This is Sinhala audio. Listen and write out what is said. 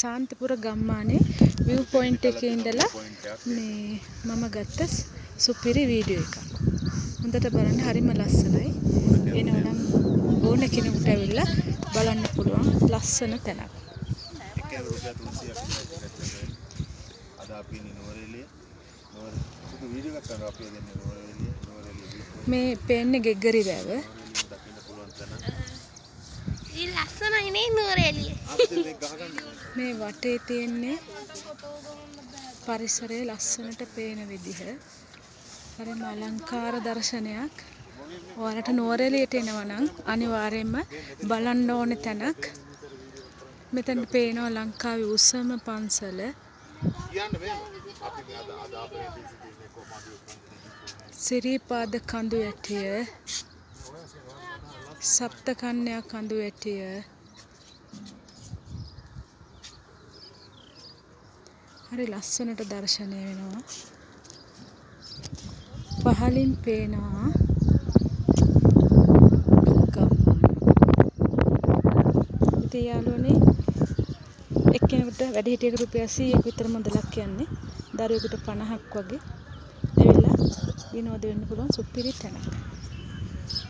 ශාන්තිපුර ගම්මානේ view point එකේ ඉඳලා මේ මම ගත්ත සුපිරි වීඩියෝ එකක්. හොඳට බලන්න හරිම ලස්සනයි. එනවනම් ඕන කෙනෙකුට ඇවිල්ලා බලන්න පුළුවන් ලස්සන තැනක්. මේ පේන්නේ ගෙග්ගරි වැව. ලස්සනයි නේ නුවරඑළිය. මේ වටේ තියෙන්නේ පරිසරයේ ලස්සනට පේන විදිහ. හරිම අලංකාර දර්ශනයක්. ඔයාලට නුවරඑළියට එනවා නම් අනිවාර්යයෙන්ම බලන්න ඕන තැනක්. මෙතන පේනවා ලංකාවේ උසම පන්සල. සිරිපාද කඳු ඇටිය, සප්ත කන්‍යා කඳු ඇටිය, හරි ලස්සනට දර්ශනය වෙනවා. පහලින් පේනවා ඉතින් යාළුවනේ එක්කෙනෙකුට වැඩිහිටියෙකුට රුපියල් 100ක් විතර මුදලක් කියන්නේ දරුවෙකුට 50ක් වගේ ඇවිල්ලා විනෝද වෙන්න පුළුවන් සුපිරි තැනක්.